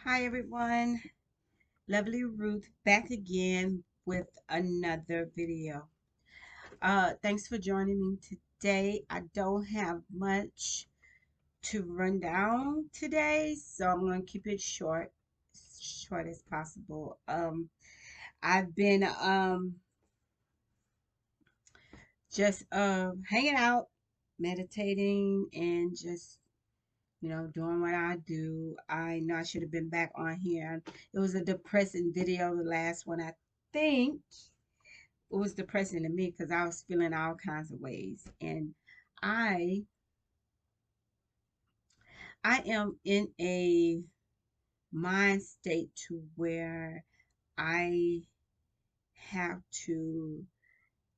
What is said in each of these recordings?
Hi everyone, Lovely Ruth back again with another video. Thanks for joining me today. I don't have much to run down today, so I'm going to keep it short, short as possible. I've been just hanging out, meditating, and just doing what I do. I know I should have been back on here. It was a depressing video, the last one. I think it was depressing to me because I was feeling all kinds of ways. And I I am in a mind state to where I have to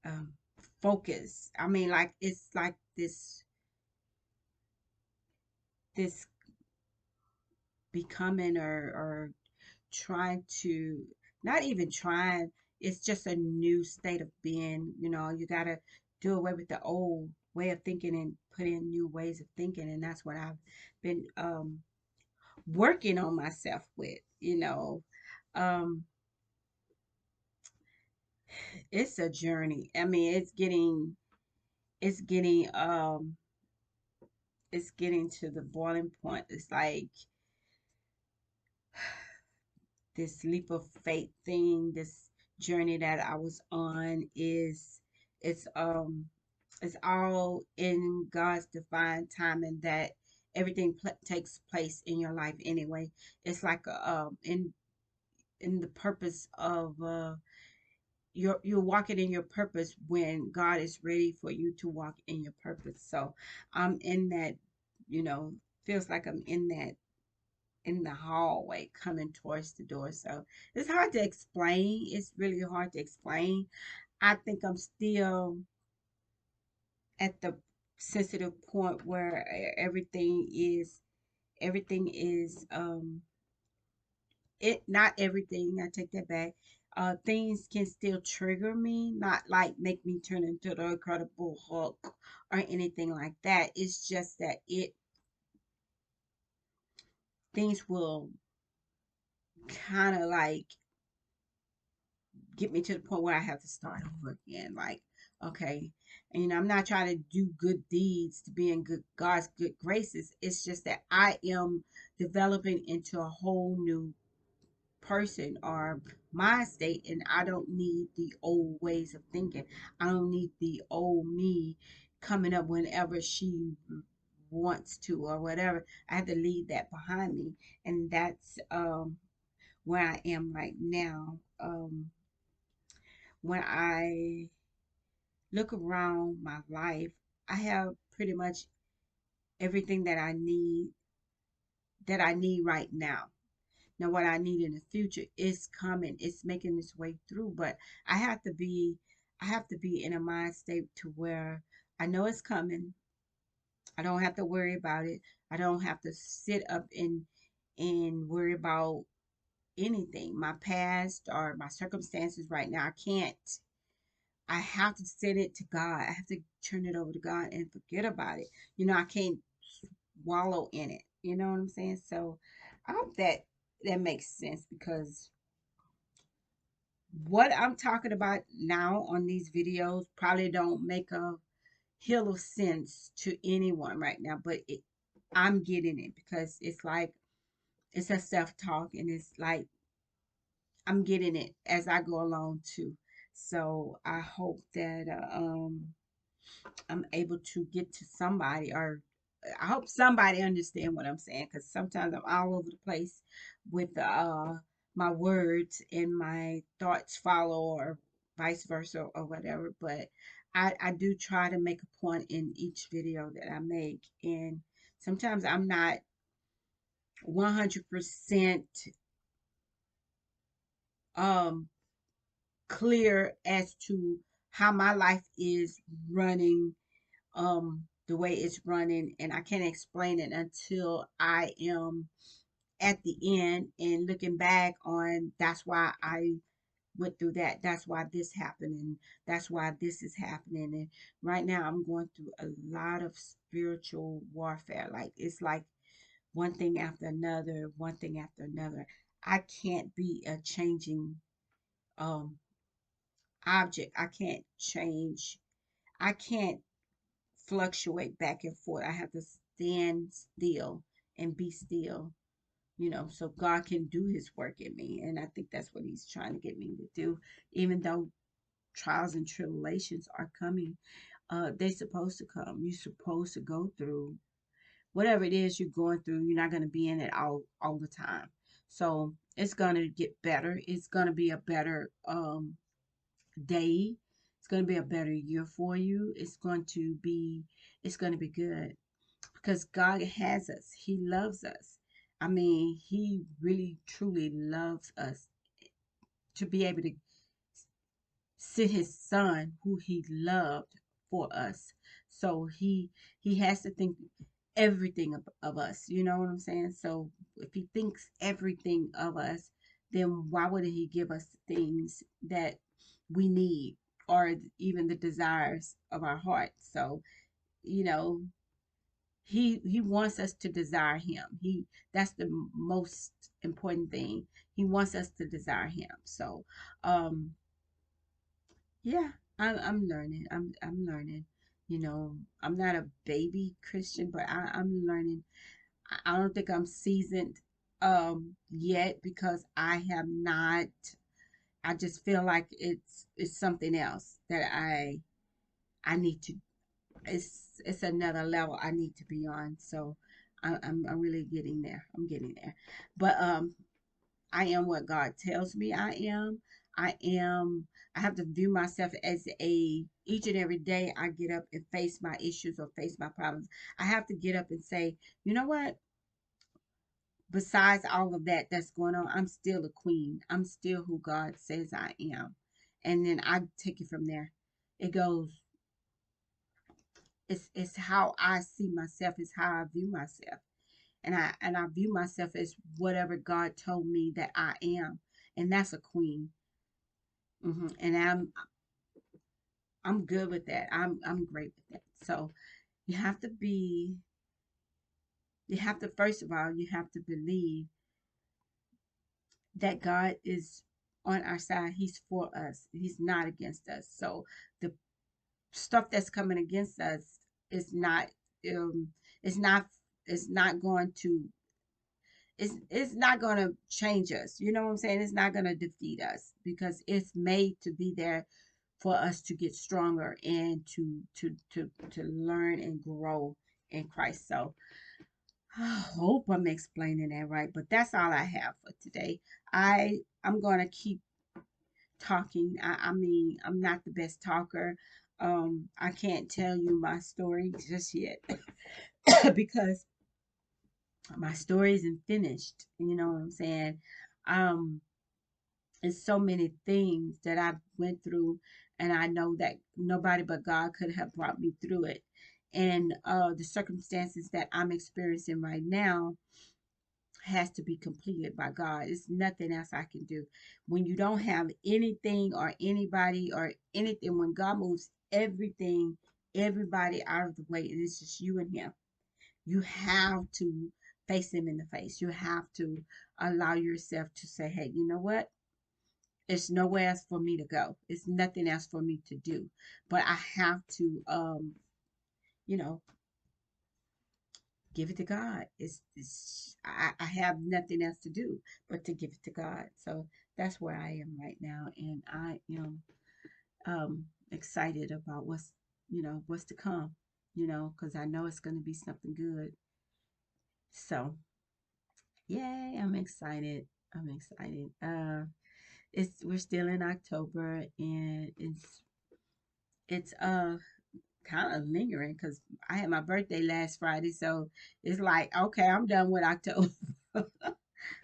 um, focus. I mean, like it's like this becoming or trying to, not even trying, it's just a new state of being. You got to do away with the old way of thinking and put in new ways of thinking, and that's what I've been working on myself with. um it's a journey. I mean, it's getting it's getting to the boiling point. It's like this leap of faith thing, this journey that I was on, it's um it's all in God's divine timing, that everything takes place in your life anyway. It's like in the purpose of you're walking in your purpose when God is ready for you to walk in your purpose. So I'm in that, feels like I'm in the hallway coming towards the door. So it's hard to explain. It's really hard to explain. I think I'm still at the sensitive point where everything is it not everything, I take that back. Things can still trigger me, not like make me turn into the Incredible Hulk or anything like that. It's just that it things will kind of like get me to the point where I have to start over again. Like, okay, and I'm not trying to do good deeds to be in good God's good graces. It's just that I am developing into a whole new person or mind state, and I don't need the old ways of thinking. I don't need the old me coming up whenever she wants to or whatever. I have to leave that behind me, and that's where I am right now. When I look around my life, I have pretty much everything that I need right now. Now, what I need in the future is coming. It's making its way through, but I have to be, I have to be in a mind state to where I know it's coming. I don't have to worry about it. I don't have to sit up and worry about anything, my past or my circumstances right now. I can't. I have to send it to God. I have to turn it over to God and forget about it. I can't wallow in it. You know what I'm saying? So I hope that makes sense, because what I'm talking about now on these videos probably don't make a hill of sense to anyone right now, but I'm getting it, because it's like it's a self-talk, and it's like I'm getting it as I go along too. So I hope that I'm able to get to somebody, or I hope somebody understand what I'm saying, because sometimes I'm all over the place with my words, and my thoughts follow, or vice versa, or whatever. But I do try to make a point in each video that I make, and sometimes I'm not 100% um clear as to how my life is running, the way it's running, and I can't explain it until I am at the end and looking back on, that's why I went through that, that's why this happened, and that's why this is happening. And right now I'm going through a lot of spiritual warfare. Like, it's like one thing after another, one thing after another. I can't be a changing um object. I can't change. I can't fluctuate back and forth. I have to stand still and be still, so God can do his work in me. And I think that's what he's trying to get me to do. Even though trials and tribulations are coming, they're supposed to come. You're supposed to go through whatever it is you're going through. You're not going to be in it all the time. So it's going to get better. It's going to be a better day. It's going to be a better year for you. It's going to be good because God has us. He loves us. I mean, he really truly loves us to be able to send his son who he loved for us. So he has to think everything of us. You know what I'm saying? So if he thinks everything of us, then why wouldn't he give us the things that we need or even the desires of our heart? So, you know, he wants us to desire him. That's the most important thing. He wants us to desire him. So, um yeah, I'm learning. I'm learning. I'm not a baby Christian, but I'm learning. I don't think I'm seasoned yet because I have not. I just feel like it's something else that I need to. It's another level I need to be on. So I'm really getting there. I'm getting there. But I am what God tells me I am. I am, I have to view myself as each and every day I get up and face my issues or face my problems. I have to get up and say, you know what? Besides all of that's going on, I'm still a queen. I'm still who God says I am. And then I take it from there. It goes, it's how I see myself, it's how I view myself. And I view myself as whatever God told me that I am. And that's a queen. And I'm good with that. I'm great with that. So you have to be you have to first of all you have to believe that God is on our side. He's for us. He's not against us. So the stuff that's coming against us is not um it's not it's not going to it's not going to change us. You know what I'm saying? It's not going to defeat us because it's made to be there for us to get stronger and to learn and grow in Christ. So I hope I'm explaining that right, but that's all I have for today. I'm gonna keep talking. I mean, I'm not the best talker. I can't tell you my story just yet because my story isn't finished. You know what I'm saying? Um, it's so many things that I went through, and I know that nobody but God could have brought me through it. And the circumstances that I'm experiencing right now has to be completed by God. It's nothing else I can do. When you don't have anything or anybody or anything, when God moves everything, everybody out of the way, and it's just you and Him, you have to face Him in the face. You have to allow yourself to say, hey, you know what? It's nowhere else for me to go. It's nothing else for me to do. But I have to, you know, give it to God. I have nothing else to do but to give it to God. So that's where I am right now, and I am excited about what's to come. Because I know it's going to be something good. So yay, I'm excited. I'm excited. We're still in October, and it's kind of lingering because I had my birthday last Friday, so it's like, okay, I'm done with October.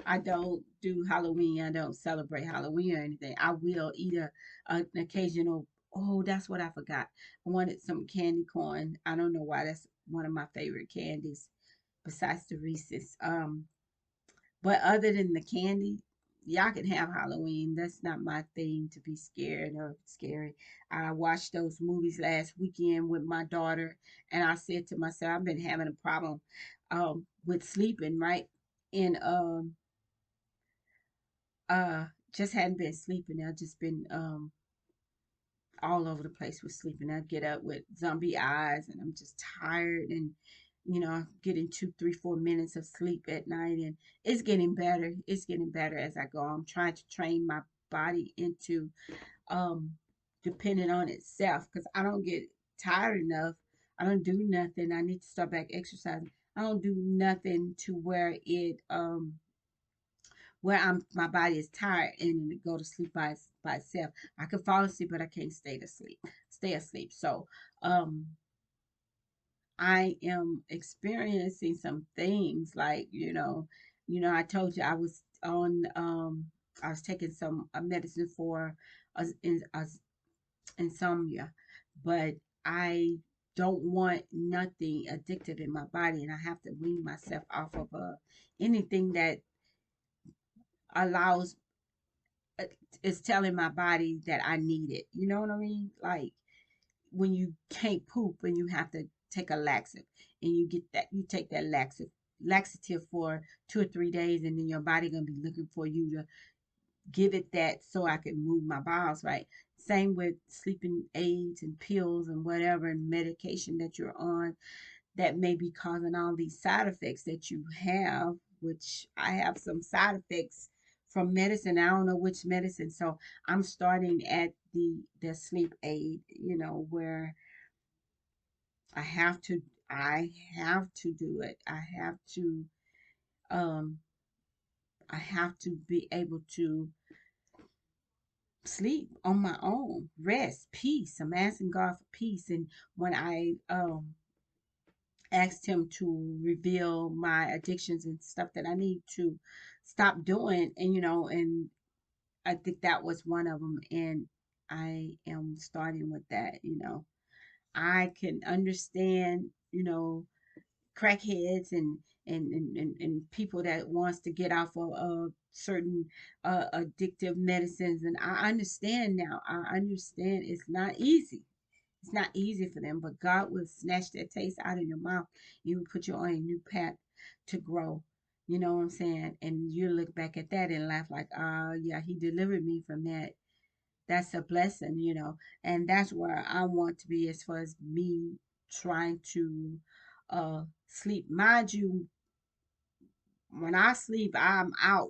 I don't do Halloween. I don't celebrate Halloween or anything. I will eat an occasional. Oh, that's what I forgot. I wanted some candy corn. I don't know why. That's one of my favorite candies besides the Reese's. But other than the candy, y'all can have Halloween. That's not my thing to be scared or scary. I watched those movies last weekend with my daughter, and I said to myself, I've been having a problem with sleeping, right? And uh just hadn't been sleeping. I've just been all over the place with sleeping. I get up with zombie eyes and I'm just tired, and I'm getting 2, 3, 4 minutes of sleep at night, and it's getting better. It's getting better as I go. I'm trying to train my body into um depending on itself, because I don't get tired enough. I don't do nothing. I need to start back exercising. I don't do nothing to where my body is tired and it go to sleep by itself. I can fall asleep, but I can't stay asleep. So um I am experiencing some things like, I told you I was taking some medicine for us in us insomnia, but I don't want nothing addictive in my body, and I have to wean myself off of anything that allows uh, is telling my body that I need it. You know what I mean? Like when you can't poop and you have to take a laxative, and you take that laxative for 2 or 3 days, and then your body gonna be looking for you to give it that so I can move my bowels right. Same with sleeping aids and pills and whatever and medication that you're on that may be causing all these side effects that you have, which I have some side effects from medicine. I don't know which medicine. So I'm starting at the sleep aid, where I have to I have to do it. Um I have to be able to sleep on my own, rest, peace. I'm asking God for peace. And when I asked him to reveal my addictions and stuff that I need to stop doing, and I think that was one of them, and I am starting with that. I can understand, crackheads and people that wants to get off of certain addictive medicines, and I understand now. I understand it's not easy. It's not easy for them, but God will snatch that taste out of your mouth. You will put you on a new path to grow. You know what I'm saying? And you look back at that and laugh like, yeah, he delivered me from that. That's a blessing. And that's where I want to be as far as me trying to sleep. Mind you, when I sleep, I'm out.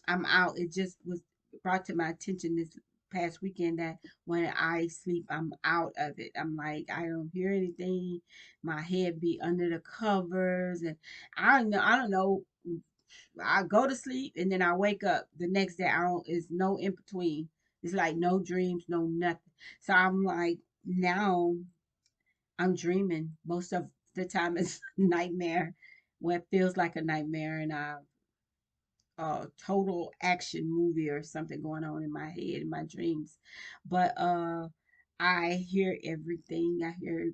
I'm out. It just was brought to my attention this past weekend that when I sleep, I'm out of it. I'm like, I don't hear anything. My head be under the covers, and I don't know. I don't know. I go to sleep and then I wake up the next day. I don't. It's no in between. It's like no dreams, no nothing. So I'm like, now I'm dreaming. Most of the time, it's nightmare. What feels like a nightmare, and total action movie or something going on in my head in my dreams. But I hear everything. I hear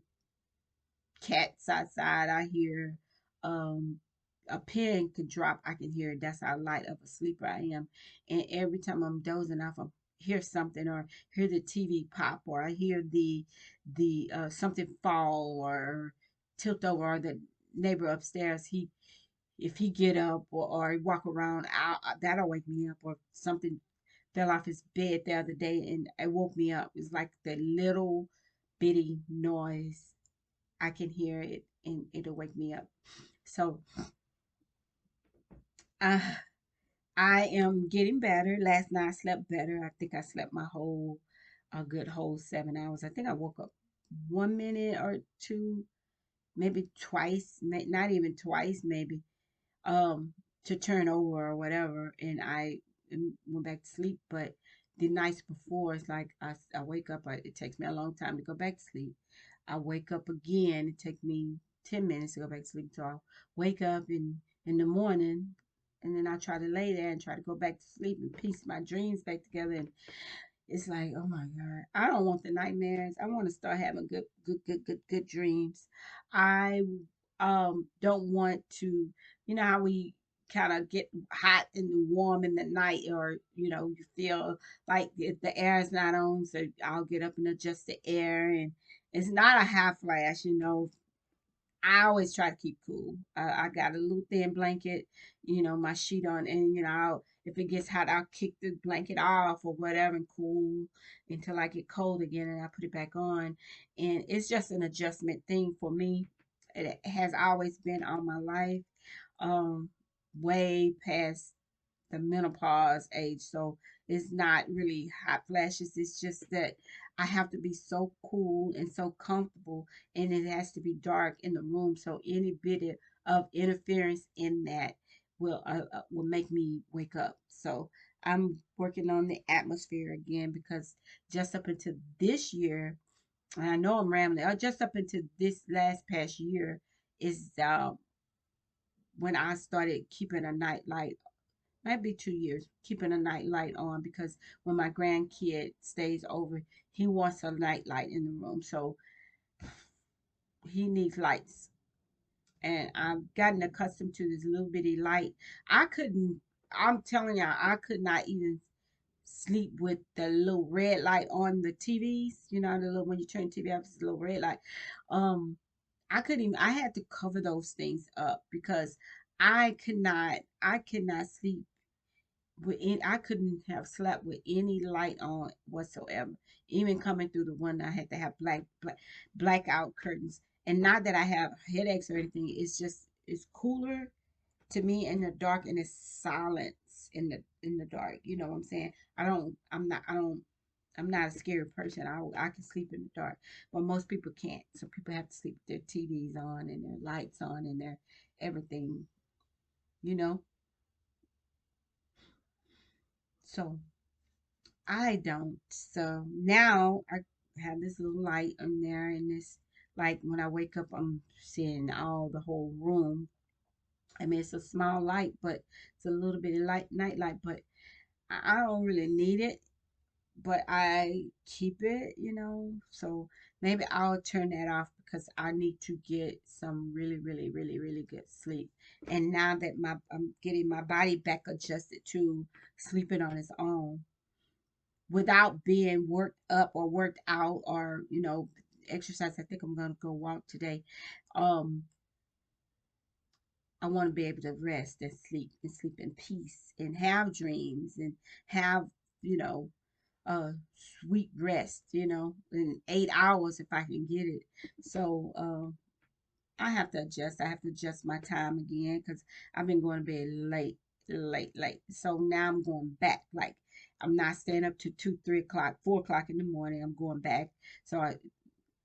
cats outside. I hear um a pin could drop. I can hear it. That's how light of a sleeper I am. And every time I'm dozing off, I hear something, or hear the TV pop, or I hear the something fall or tilt over, or the neighbor upstairs, if he get up or walk around, that'll wake me up. Or something fell off his bed the other day and it woke me up. It's like the little bitty noise. I can hear it and it'll wake me up. So uh, I am getting better. Last night I slept better. I think I slept a good whole 7 hours. I think I woke up 1 minute or two, maybe twice, not even twice, maybe um to turn over or whatever, and I went back to sleep. But the nights before, it's like I wake up, it takes me a long time to go back to sleep. I wake up again, it takes me 10 minutes to go back to sleep. So I wake up in the morning, and then I try to lay there and try to go back to sleep and piece my dreams back together. And it's like, oh my God, I don't want the nightmares. I want to start having good dreams. I don't want to, how we kind of get hot and warm in the night, or you feel like the air is not on, so I'll get up and adjust the air, and it's not a hot flash, I always try to keep cool. I got a little thin blanket, my sheet on, and if it gets hot, I'll kick the blanket off or whatever and cool until I get cold again, and I put it back on. And it's just an adjustment thing for me. It has always been all my life, um, way past the menopause age. So it's not really hot flashes. It's just that I have to be so cool and so comfortable, and it has to be dark in the room. So any bit of interference in that will make me wake up. So I'm working on the atmosphere again because just up until this year, and I know I'm rambling. Just up until this last past year is when I started keeping a night light, might be 2 years, keeping a night light on because when my grandkid stays over, he wants a night light in the room. So he needs lights. And I've gotten accustomed to this little bitty light. I couldn't, I'm telling y'all, I could not even sleep with the little red light on the TVs. The little, when you turn the TV off, it's a little red light. Um, I couldn't even, I had to cover those things up because I could not sleep I couldn't have slept with any light on whatsoever. Even coming through the one, I had to have blackout curtains. And not that I have headaches or anything. It's just it's cooler to me in the dark, and it's silence in the dark. You know what I'm saying? I'm not a scary person. I can sleep in the dark, but most people can't. So people have to sleep with their TVs on and their lights on and their everything. You know. So I don't. So now I have this little light on there, and this, like, when I wake up, I'm seeing all the whole room. I mean, it's a small light, but it's a little bit of light, night light, but I don't really need it, but I keep it. So maybe I'll turn that off because I need to get some really, really, really, really good sleep. And now that I'm getting my body back adjusted to sleeping on its own, without being worked up or worked out or exercise. I think I'm gonna go walk today. um I want to be able to rest and sleep in peace and have dreams and have you know sweet rest, in 8 hours if I can get it. So I have to adjust. I have to adjust my time again because I've been going to bed late, late, late. So now I'm going back. Like, I'm not staying up to 2, 3 o'clock, 4 o'clock in the morning. I'm going back. So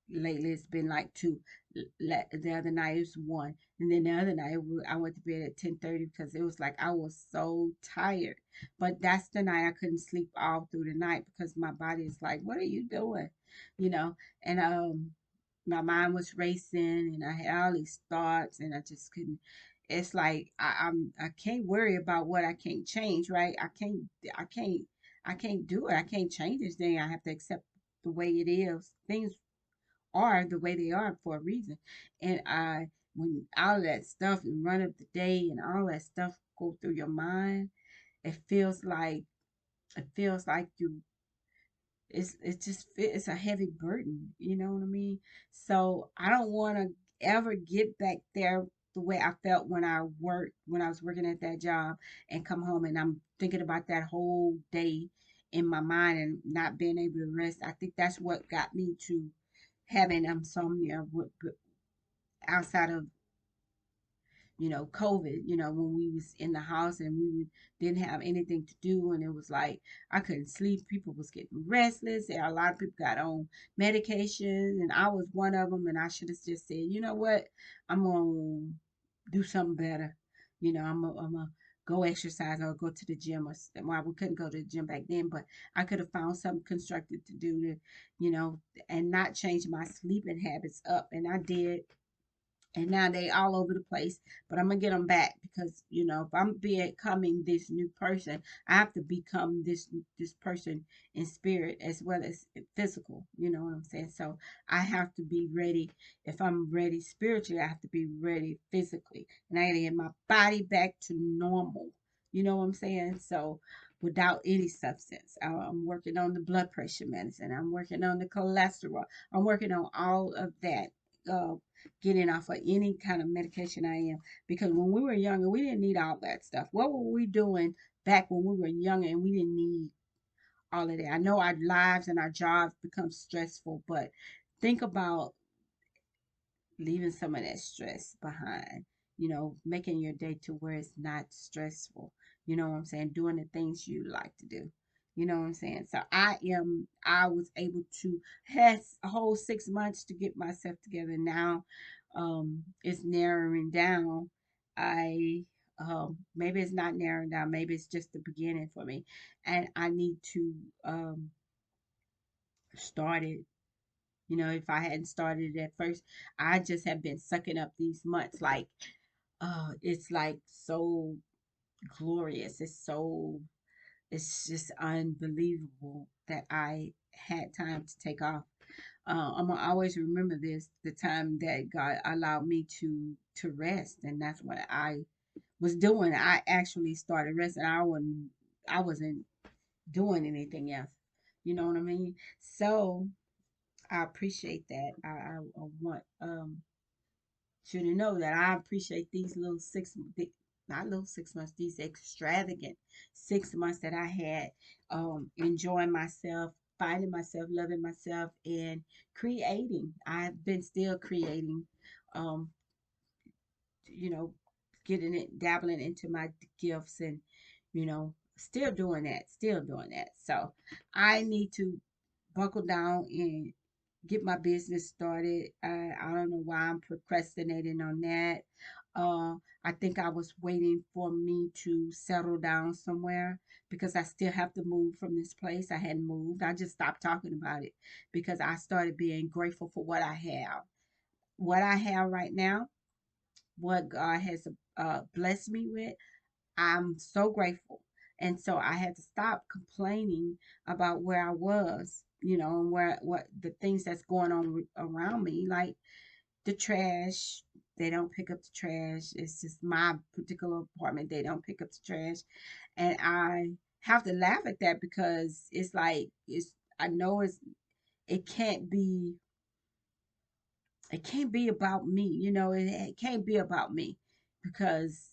lately it's been like two. The other night it was one, and then the other night I went to bed at 10:30 because it was like I was so tired. But that's the night I couldn't sleep all through the night because my body is like, "What are you doing?" You know. And my mind was racing, and I had all these thoughts, and I just couldn't. It's like I can't worry about what I can't change, right? I can't I can't do it. I can't change this thing. I have to accept the way it is. Things are the way they are for a reason. And when all that stuff and run of the day and all that stuff go through your mind, it feels like you it's a heavy burden, you know what I mean? So I don't want to ever get back there the way I felt when I was working at that job and come home and I'm thinking about that whole day in my mind and not being able to rest. I think that's what got me to having insomnia outside of COVID, when we was in the house and didn't have anything to do, and it was like I couldn't sleep. People was getting restless. A lot of people got on medication, and I was one of them. And I should have just said, you know what, I'm gonna do something better. I'm gonna go exercise or go to the gym. Well, we couldn't go to the gym back then, but I could have found something constructive to do you know, and not change my sleeping habits up. And I did, and now they all over the place. But I'm gonna get them back because if I'm becoming this new person, I have to become this person in spirit as well as physical. You know what I'm saying? So I have to be ready. If I'm ready spiritually, I have to be ready physically, and I gotta get my body back to normal. You know what I'm saying? So without any substance. I'm working on the blood pressure medicine. I'm working on the cholesterol. I'm working on all of that. getting off of any kind of medication I am. Because when we were younger, we didn't need all that stuff. What were we doing back when we were younger and we didn't need all of that? I know our lives and our jobs become stressful, but think about leaving some of that stress behind, making your day to where it's not stressful. You know what I'm saying? Doing the things you like to do. You know what I'm saying? So I was able to, had a whole 6 months to get myself together. Now, it's narrowing down. Maybe it's not narrowing down. Maybe it's just the beginning for me. And I need to, start it. If I hadn't started it at first, I just have been sucking up these months. Like, it's like so glorious. It's just unbelievable that I had time to take off. I'm gonna always remember this, the time that God allowed me to rest, and that's what I was doing. I actually started resting. I wasn't doing anything else. You know what I mean? So I appreciate that. I want you to know that I appreciate these little not little 6 months, these extravagant 6 months that I had, enjoying myself, finding myself, loving myself, and creating. I've been still creating, um, you know, getting it, dabbling into my gifts, and still doing that. So I need to buckle down and get my business started. I don't know why I'm procrastinating on that. I think I was waiting for me to settle down somewhere because I still have to move from this place. I hadn't moved. I just stopped talking about it because I started being grateful for what I have. What I have right now, what God has blessed me with, I'm so grateful. And so I had to stop complaining about where I was, and where what the things that's going on around me, like the trash. They don't pick up the trash. It's just my particular apartment. They don't pick up the trash. And I have to laugh at that because it's like I know it can't be it can't be about me, it can't be about me because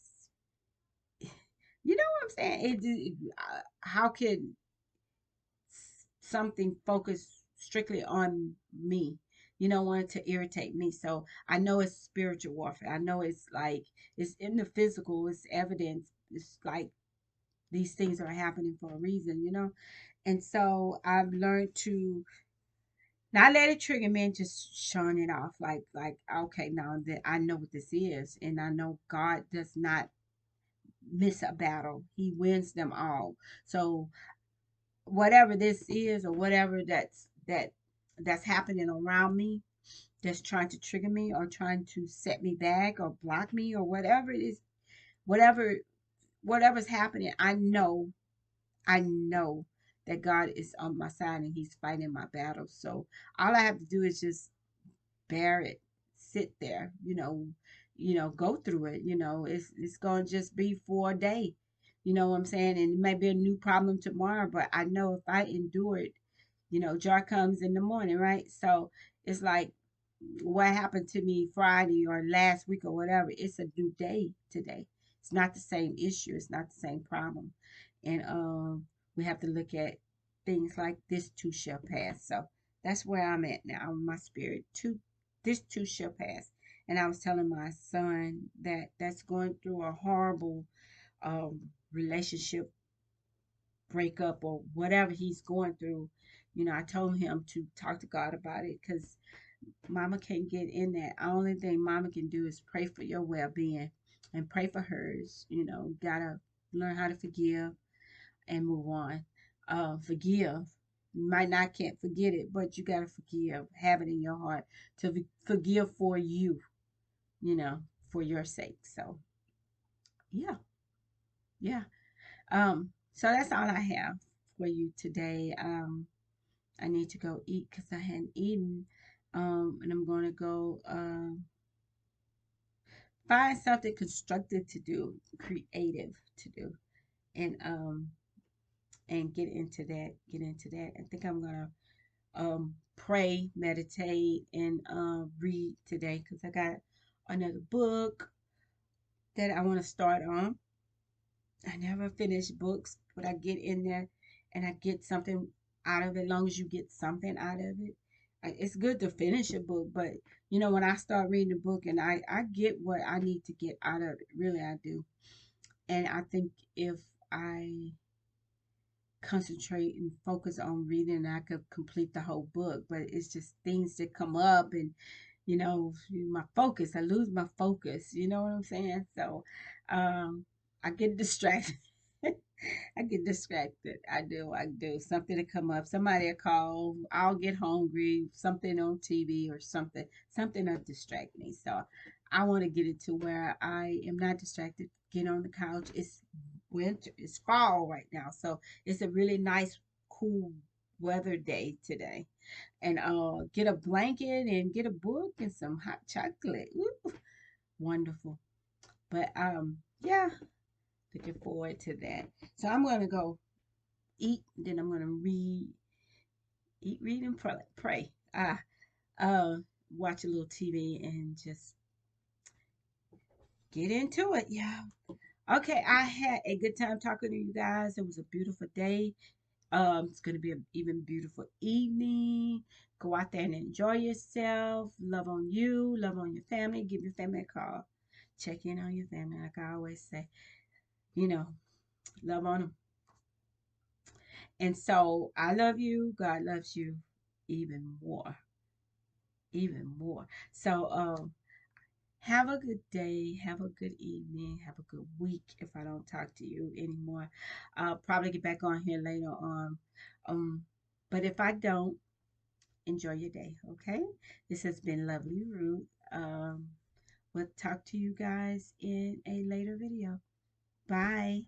you know what I'm saying? How can something focus strictly on me, want to irritate me? So I know it's spiritual warfare. I know it's like it's in the physical, it's evidence. It's like these things are happening for a reason. And so I've learned to not let it trigger me and just shun it off. Like okay, now that I know what this is, and I know God does not miss a battle. He wins them all. So whatever this is or whatever that's happening around me that's trying to trigger me or trying to set me back or block me or whatever it is, whatever whatever's happening, I know that God is on my side and he's fighting my battles. So all I have to do is just bear it, sit there, go through it. It's gonna just be for a day. You know what I'm saying? And it may be a new problem tomorrow, but I know if I endure it, joy comes in the morning, right? So it's like what happened to me Friday or last week or whatever, it's a new day today. It's not the same issue, it's not the same problem. And we have to look at things like this too shall pass. So that's where I'm at now in my spirit. This too shall pass. And I was telling my son that's going through a horrible relationship breakup or whatever he's going through. I told him to talk to God about it because mama can't get in that. Only thing mama can do is pray for your well-being and pray for hers. Gotta learn how to forgive and move on. Forgive. You might not can't forget it, but you gotta forgive. Have it in your heart to forgive for you, you know, for your sake. So yeah, yeah. So that's all I have for you today. I need to go eat because I hadn't eaten. And I'm gonna go find something constructive to do, creative to do, and get into that. I think I'm gonna pray, meditate, and read today because I got another book that I want to start on. I never finish books, but I get in there and I get something out of it. As long as you get something out of it, it's good to finish a book. But when I start reading a book and I get what I need to get out of it, really I do. And I think if I concentrate and focus on reading, I could complete the whole book. But it's just things that come up, and my focus. I lose my focus. You know what I'm saying? So, I get distracted. I get distracted. I do. Something to come up. Somebody will call. I'll get hungry. Something on TV or something. Something to distract me. So I want to get it to where I am not distracted. Get on the couch. It's winter. It's fall right now. So it's a really nice, cool weather day today. And get a blanket and get a book and some hot chocolate. Ooh, wonderful. But yeah, looking forward to that. So I'm gonna go eat, then I'm gonna eat, read, and pray. Uh, watch a little TV and just get into it. Yeah. Okay, I had a good time talking to you guys. It was a beautiful day. It's gonna be an even beautiful evening. Go out there and enjoy yourself. Love on you. Love on your family. Give your family a call. Check in on your family, like I always say. You know, love on them. And so I love you. God loves you even more, even more. So have a good day. Have a good evening. Have a good week. If I don't talk to you anymore, I'll probably get back on here later on. Um, but if I don't, enjoy your day. Okay. This has been Lovely Ruth. We'll talk to you guys in a later video. Bye.